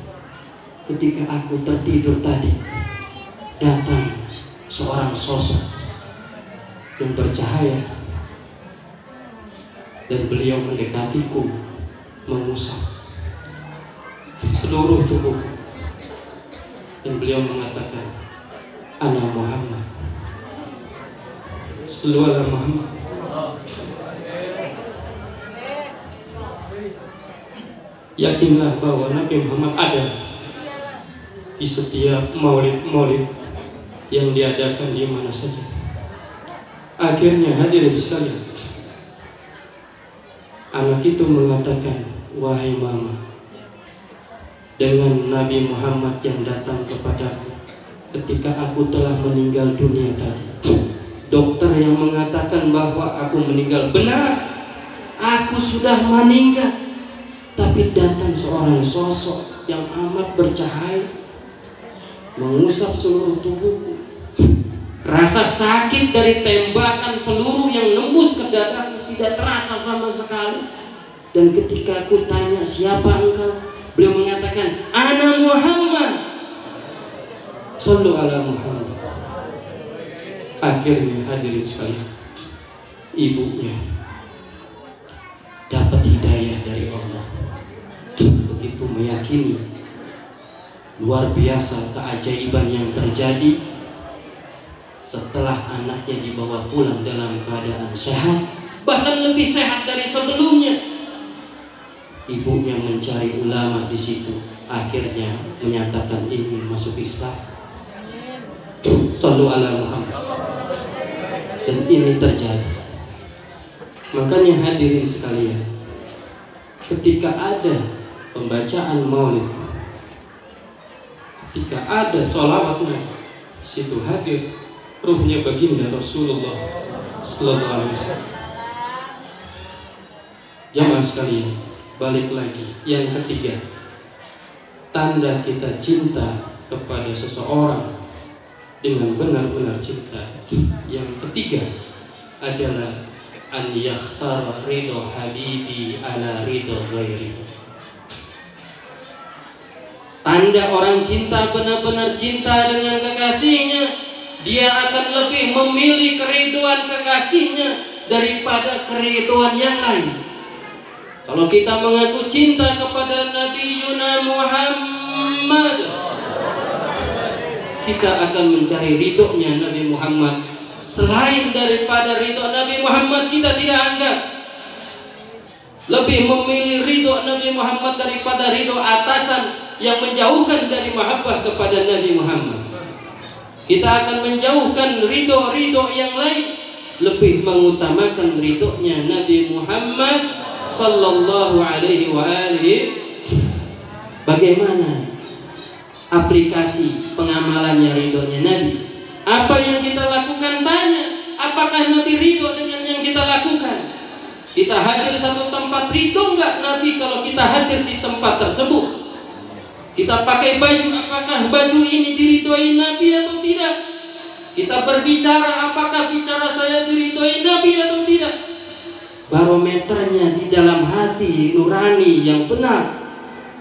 [SPEAKER 1] ketika aku tertidur tadi, datang seorang sosok yang bercahaya dan beliau mendekatiku, mengusap seluruh tubuhku, dan beliau mengatakan, Ana Muhammad. Sallu ala Muhammad. Yakinlah bahwa Nabi Muhammad ada di setiap maulid-maulid yang diadakan di mana saja. Akhirnya hadirin sekalian, anak itu mengatakan, wahai mama, dengan Nabi Muhammad yang datang kepadaku ketika aku telah meninggal dunia tadi, dokter yang mengatakan bahwa aku meninggal benar, aku sudah meninggal, tapi datang seorang sosok yang amat bercahaya, mengusap seluruh tubuhku. Rasa sakit dari tembakan peluru yang nembus ke dadaku tidak terasa sama sekali. Dan ketika aku tanya, siapa engkau? Beliau mengatakan, Ana Muhammad. Sallu ala Muhammad. Akhirnya hadirin sekalian, ibunya dapat hidayah dari Allah. Begitu meyakini luar biasa keajaiban yang terjadi setelah anaknya dibawa pulang dalam keadaan sehat, bahkan lebih sehat dari sebelumnya. Ibunya mencari ulama di situ, akhirnya menyatakan ingin masuk Islam. Sallu ala Muhammad. Dan ini terjadi. Makanya hadirin sekalian, ketika ada pembacaan maulid, ketika ada sholawatnya, di situ hadir ruhnya baginda Rasulullah sallallahu alaihi wasallam. Jamaah sekalian, balik lagi. Yang ketiga, tanda kita cinta kepada seseorang dengan benar-benar cinta. Yang ketiga adalah an yakhtara ridho habibi ala ridho ghairi. Tanda orang cinta benar-benar cinta dengan kekasihnya, dia akan lebih memilih keriduan kekasihnya daripada keriduan yang lain. Kalau kita mengaku cinta kepada Nabi Yuna Muhammad, kita akan mencari ridhonya Nabi Muhammad. Selain daripada ridho Nabi Muhammad, kita tidak anggap. Lebih memilih ridho Nabi Muhammad daripada ridho atasan yang menjauhkan dari mahabbah kepada Nabi Muhammad. Kita akan menjauhkan ridho-ridho yang lain, lebih mengutamakan ridhonya Nabi Muhammad sallallahu alaihi wa alihi. Bagaimana aplikasi pengamalannya ridhonya Nabi? Apa yang kita lakukan? Tanya, apakah Nabi ridho dengan yang kita lakukan? Kita hadir satu tempat, ridho enggak Nabi kalau kita hadir di tempat tersebut? Kita pakai baju, apakah baju ini diridhoi Nabi atau tidak? Kita berbicara, apakah bicara saya diridhoi Nabi atau tidak? Barometernya di dalam hati nurani yang benar.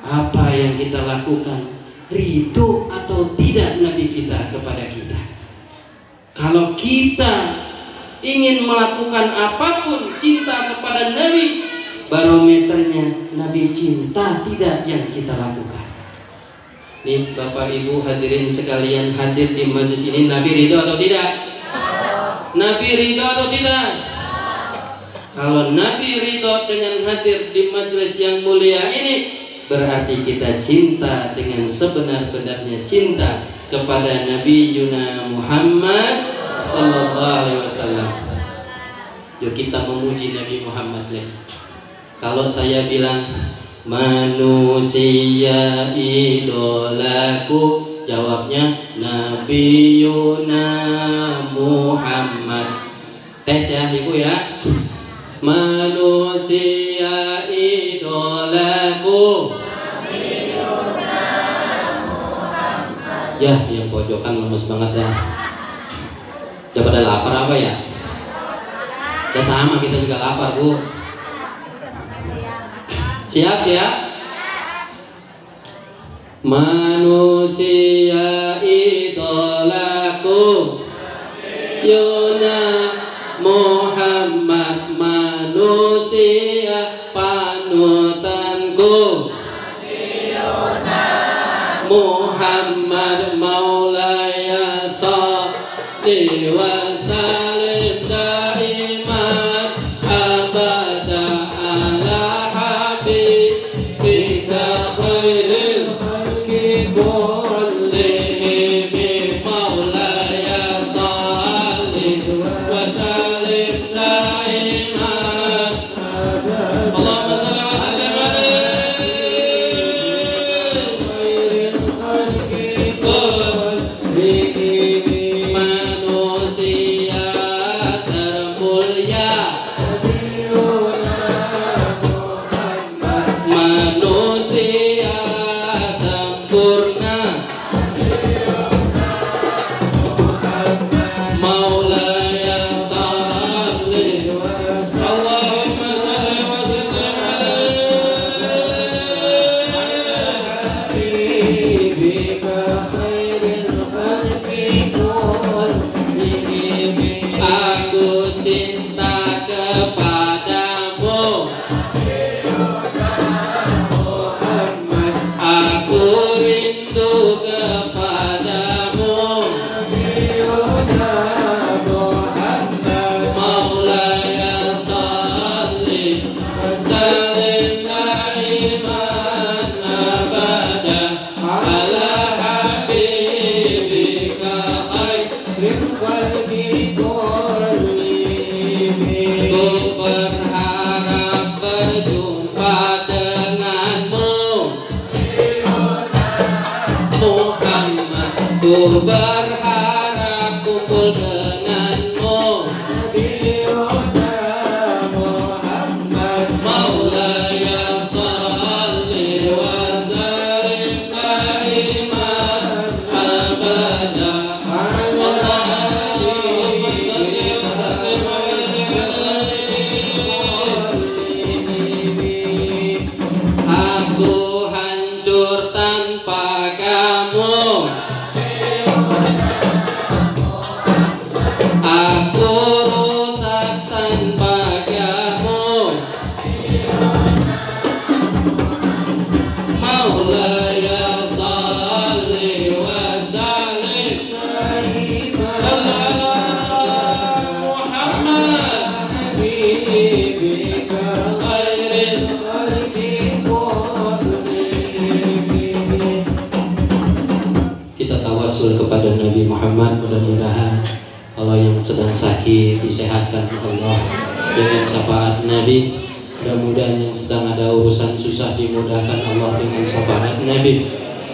[SPEAKER 1] Apa yang kita lakukan, ridho atau tidak Nabi kita kepada kita? Kalau kita ingin melakukan apapun cinta kepada Nabi, barometernya Nabi cinta tidak yang kita lakukan. Nih Bapak Ibu hadirin sekalian hadir di majelis ini, Nabi ridho atau tidak? Nabi ridho atau tidak? Kalau Nabi ridho dengan hadir di majelis yang mulia ini, berarti kita cinta dengan sebenar-benarnya cinta kepada Nabi Yuna Muhammad Sallallahu Alaihi Wasallam. Yuk kita memuji Nabi Muhammad lagi. Kalau saya bilang manusia idolaku, jawabnya Nabi Yuna Muhammad. Tes ya Ibu ya. Manusia idolaku Nabi Yuna Muhammad. Ya, yang pojokan lemes banget ya. Udah pada lapar apa ya? Udah sama, kita juga lapar Bu. Siap? Manusia idolaku Yuna Muhammad, manusia panutanku Yuna Muhammad, maulaya sholli wa sallim daiman abada ala habibika khairil khalqi kullihim, maulaya sholli wa sallim daiman. Allahumma shalli wa sallim alaihi khairil khalqi kullihim, manusia termulia manusia sempurna maulaya salli Allahumma salli wa sallim alaihi khairil khalqi kullihim. Aku cinta kepadamu aku rindu kepadamu maulaya sholli wa sallim daiman abada ala habibika khairil khalqi kullihim. Ku berharap berjumpa denganmu Muhammad, ku berharap kumpul denganmu Muhammad, maulaya sholli wa sallim daiman abada Allahumma sholli wa sallim alaihi. Aku hancur tanpa kamu, aku rusak tanpa kamu, maulaya sholli wa sallim ala Muhammad habibika khairil khalqi kullihim. Kita tawasul kepada Nabi Muhammad, mudah-mudahan kalau yang sedang sakit disehatkan Allah dengan syafaat Nabi. Mudah-mudahan yang sedang ada urusan susah dimudahkan Allah dengan syafaat Nabi.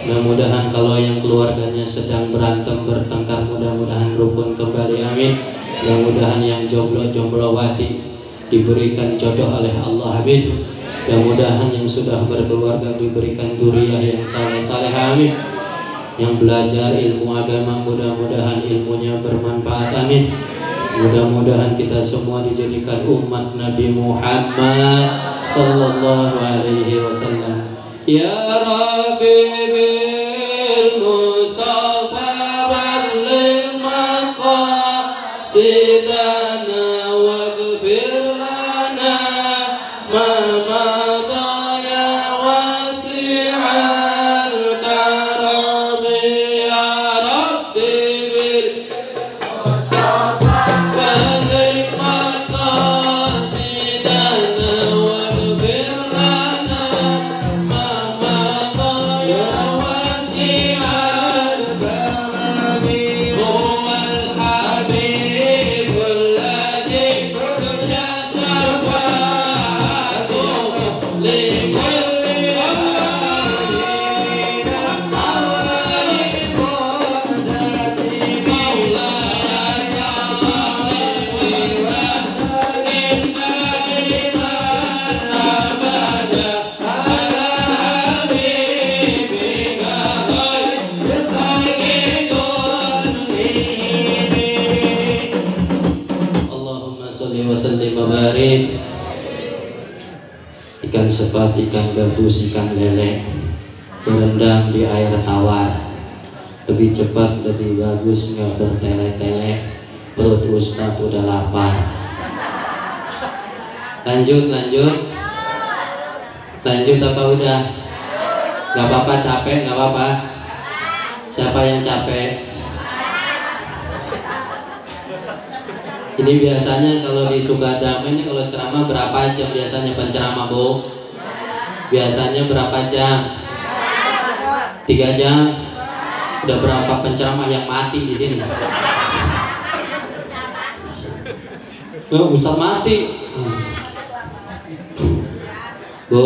[SPEAKER 1] Mudah-mudahan kalau yang keluarganya sedang berantem bertengkar, mudah-mudahan rukun kembali, amin. Mudah-mudahan yang jomblo-jomblowati diberikan jodoh oleh Allah, amin. Mudah-mudahan yang sudah berkeluarga diberikan dzurriyyah yang saleh-saleh, amin. Yang belajar ilmu agama, mudah-mudahan ilmunya bermanfaat, amin. Mudah-mudahan kita semua dijadikan umat Nabi Muhammad Sallallahu Alaihi Wasallam. Ya Rabbi bil Mustafa balligh maqasidana waghfir lana ma madha ya wasi'al karam. sholli wa sallim wa barik. Ikan sepat, ikan gabus, ikan lele berendam di air tawar, lebih cepat, lebih bagus, nggak bertele-tele. Perut Ustadz udah lapar. Lanjut apa udah? Nggak apa-apa, capek nggak apa-apa. Siapa yang capek? Ini biasanya kalau di Sugadama ini kalau ceramah berapa jam biasanya penceramah, Bu? Biasanya berapa jam? 3 jam. Udah berapa penceramah yang mati di sini? Oh, Ustaz mati. Bu.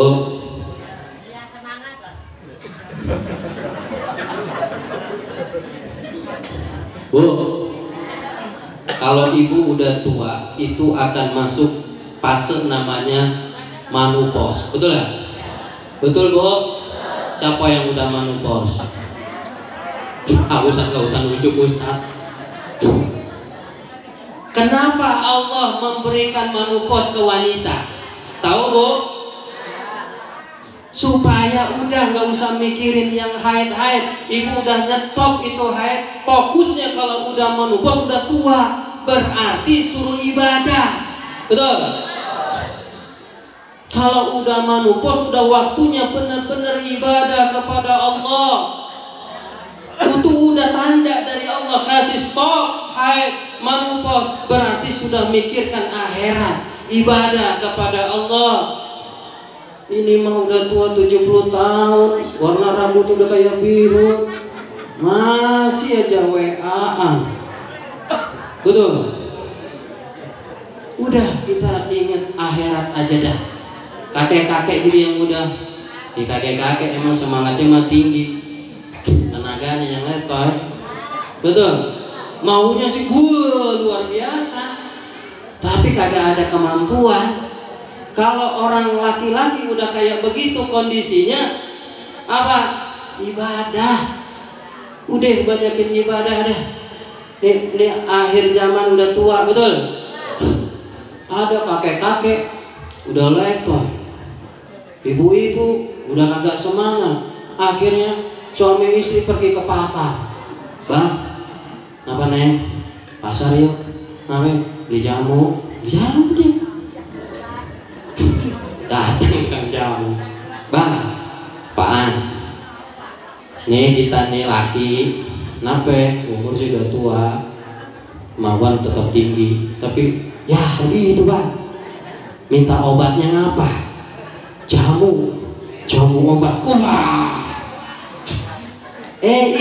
[SPEAKER 1] Bu. Kalau ibu udah tua, itu akan masuk fase namanya menopause. Betul ya? Betul, Bu? Siapa yang udah menopause? Ustaz, nggak usah nunjuk, Ustaz. Kenapa Allah memberikan menopause ke wanita? Tahu, Bu? Supaya udah nggak usah mikirin yang haid. Ibu udah nyetop itu haid. Fokusnya kalau udah menopause udah tua, berarti suruh ibadah. Betul? Kalau udah menopause udah waktunya benar-benar ibadah kepada Allah. Itu udah tanda dari Allah, kasih stop haid, menopause, berarti sudah mikirkan akhirat, ibadah kepada Allah. Ini mah udah tua 70 tahun, warna rambut udah kayak biru, masih aja WA-an. Betul? Udah, kita ingat akhirat aja dah. Kakek-kakek gitu yang udah, di kakek-kakek emang semangatnya mah tinggi, tenaganya yang letoy. Betul? Maunya sih luar biasa, tapi kagak ada kemampuan. Kalau orang laki-laki udah kayak begitu kondisinya, apa? Ibadah. Udah banyakin ibadah dah. Nih akhir zaman udah tua, betul? Ada kakek-kakek udah letoy, ibu-ibu udah kagak semangat. Akhirnya suami istri pergi ke pasar. Bang, apa neng? Pasar yuk. Ngapain? Beli jamu. Jamu deh. Datang kang jamu. Bang, apaan? Nih kita nih laki, nape? Umur sudah tua, kemauan tetap tinggi, tapi ya gitu bang. Minta obatnya ngapa? Jamu obat. Wah.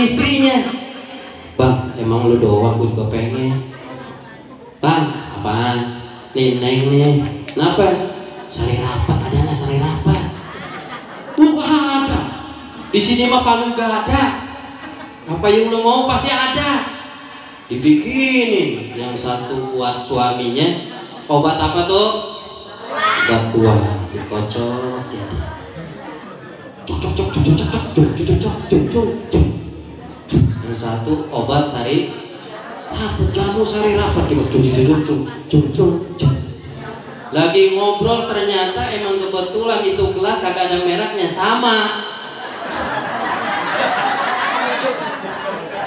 [SPEAKER 1] Istrinya, bang, emang lu doang, gue juga pengen. Bang, apaan? Nih neng nih, kenapa? Sari rapat, ada nggak sari rapat? Tuh ada. Di sini mah paling gak ada. Apa yang lu mau pasti ada. Dibikinin. Yang satu buat suaminya. Obat apa tuh? Obat kuat. Dikocok jadi. Yang satu obat sari rapat, jamu sari rapat. Lagi ngobrol ternyata emang kebetulan itu gelas kagak ada mereknya, sama.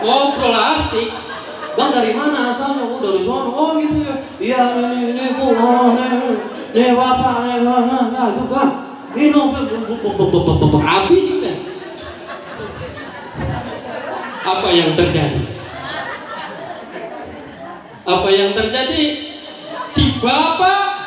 [SPEAKER 1] Ngobrol asik. Bang dari mana asalnya? Oh dari sana. Oh gitu ya. Iya ini bu. Nih bapak. Nah juga. Minum. Habis sudah. Apa yang terjadi? Apa yang terjadi? Si bapak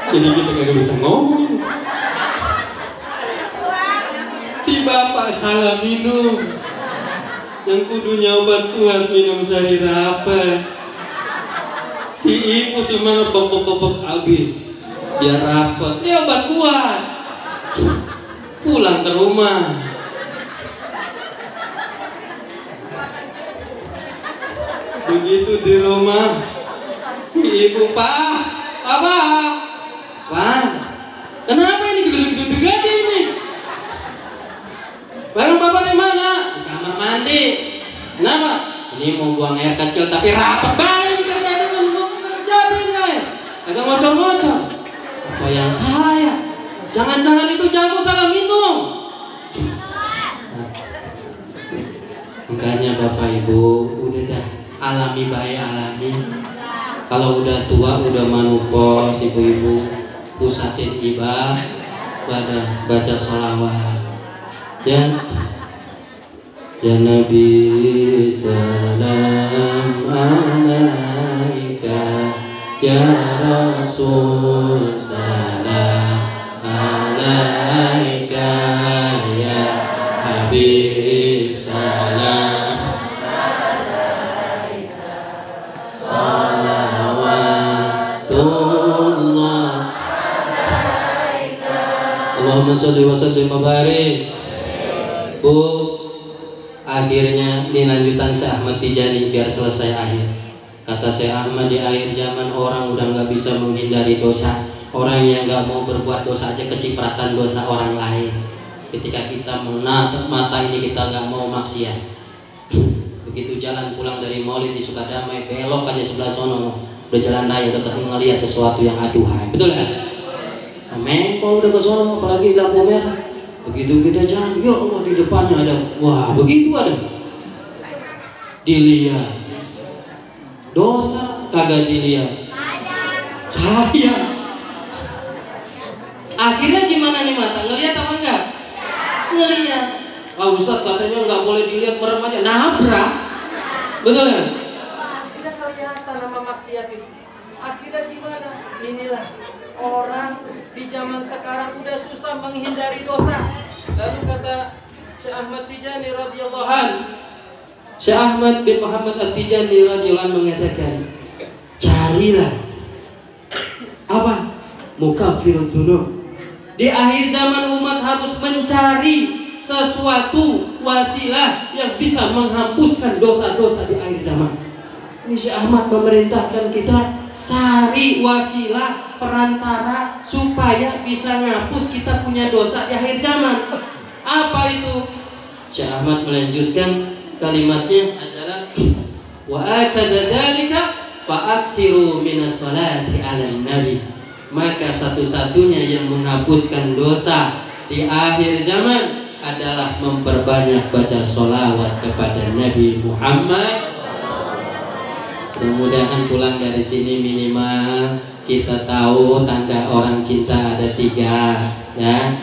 [SPEAKER 1] jadi kita kagak bisa ngomong. Si bapak salah minum. Yang kudunya obat kuat minum sari rapat. Si ibu cuma bobok habis. Biar rapat. Ini obat kuat. Pulang ke rumah. Begitu di rumah, si ibu, Pak, Apa? Pak, kenapa ini gedung-gedung aja ini? Barang bapak di mana? Di kamar mandi. Kenapa? Ini mau buang air kecil tapi rapat banget kagak ada mau jadi nih. Agak ngocor-ngocor. Apa yang salah ya? Jangan-jangan itu jamu salah minum. Makanya Bapak Ibu udah dah alami baik alami. Kalau udah tua udah manupos ibu-ibu pusatin ibadah baca sholawat ya Nabi salam alaika ya Rasul salam alaika ya Habib salam alaika salawatullah alaika Allahumma sholli wa sallim wa barik. Bu, akhirnya ini lanjutan Syekh Ahmad Tijani biar selesai akhir. Kata Syekh Ahmad, di akhir zaman orang udah nggak bisa menghindari dosa. Orang yang nggak mau berbuat dosa aja kecipratan dosa orang lain. Ketika kita menatap mata ini kita nggak mau maksiat. Begitu jalan pulang dari Maulid di Sukadamai, belok aja sebelah sono, udah jalan raya udah ketemu ngeliat sesuatu yang aduhai. Betul ya? Amin. Kalau udah ke sono apalagi lampu merah, begitu kita jalan, ya Allah di depannya ada, wah begitu ada, dilihat dosa kagak dilihat, cahaya. Akhirnya gimana nih mata ngelihat apa enggak? Ngelihat. Pak Ustadz katanya nggak boleh dilihat, merem aja, nabrak. Betul ya? Tidak kelihatan nama maksiat itu. Akhirnya gimana? Inilah orang di zaman sekarang udah susah menghindari dosa. Lalu kata Syekh Ahmad Tijani radhiyallahu anhu, Syekh Ahmad bin Muhammad At-Tijani radhiyallahu anhu mengatakan, carilah apa? Mukaffirul dzunub. Di akhir zaman umat harus mencari sesuatu wasilah yang bisa menghapuskan dosa-dosa di akhir zaman. Ini Syekh Ahmad memerintahkan kita cari wasilah perantara supaya bisa ngapus kita punya dosa di akhir zaman. Apa itu? Syekh Ahmad melanjutkan kalimatnya adalah wa akada dzalika fa aksiru minas salati 'alan nabi. Maka satu-satunya yang menghapuskan dosa di akhir zaman adalah memperbanyak baca sholawat kepada Nabi Muhammad. Mudah-mudahan pulang dari sini minimal kita tahu tanda orang cinta ada 3 ya,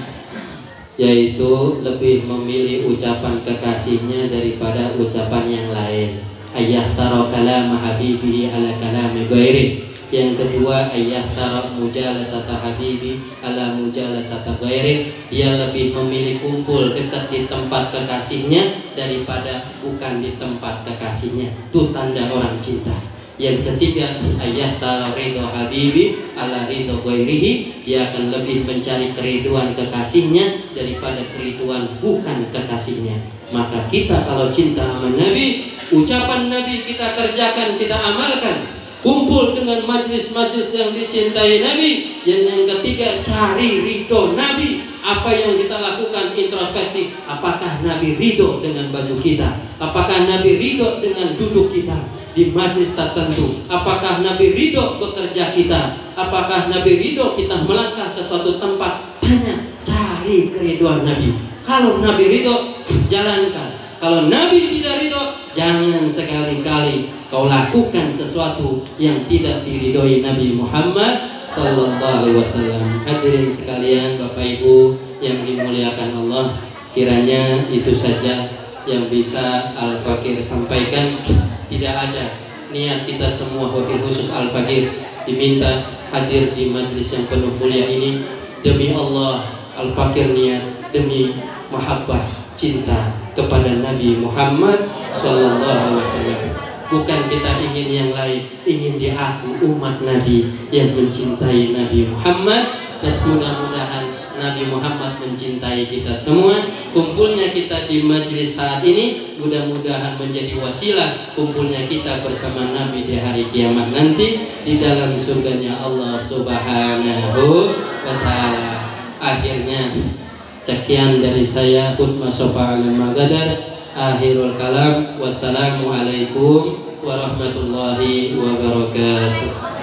[SPEAKER 1] yaitu lebih memilih ucapan kekasihnya daripada ucapan yang lain. Ayah taro kalam habibihi ala kalam ghairi. Yang kedua, ayah taro mujalasata habibi ala mujalasata ghairi. Dia lebih memilih kumpul dekat di tempat kekasihnya daripada bukan di tempat kekasihnya. Itu tanda orang cinta. Yang ketiga, ayah taro ridho habibi ala ridho ghairihi. Dia akan lebih mencari keriduan kekasihnya daripada keriduan bukan kekasihnya. Maka kita kalau cinta sama Nabi, ucapan Nabi kita kerjakan, kita amalkan. Kumpul dengan majlis-majlis yang dicintai Nabi. Yang ketiga, cari ridho Nabi. Apa yang kita lakukan, introspeksi. Apakah Nabi ridho dengan baju kita? Apakah Nabi ridho dengan duduk kita di majlis tertentu? Apakah Nabi ridho bekerja kita? Apakah Nabi ridho kita melangkah ke suatu tempat? Tanya, cari keriduan Nabi. Kalau Nabi ridho, jalankan. Kalau Nabi tidak ridho, jangan sekali-kali kau lakukan sesuatu yang tidak diridhoi Nabi Muhammad sallallahu alaihi wasallam. Hadirin sekalian, Bapak Ibu yang dimuliakan Allah, kiranya itu saja yang bisa Al-Fakir sampaikan. Tidak ada niat kita semua, wabil khusus Al-Fakir diminta hadir di majelis yang penuh mulia ini demi Allah. Al-Fakir niat demi mahabbah, cinta kepada Nabi Muhammad sallallahu alaihi wasallam. Bukan kita ingin yang lain, ingin diaku umat Nabi yang mencintai Nabi Muhammad. Dan mudah-mudahan Nabi Muhammad mencintai kita semua. Kumpulnya kita di majelis saat ini mudah-mudahan menjadi wasilah kumpulnya kita bersama Nabi di hari kiamat nanti di dalam surganya Allah Subhanahu wa ta'ala. Akhirnya sekian dari saya, khutbah Shofa'al Magadar. Akhirul kalam, wassalamualaikum warahmatullahi wabarakatuh.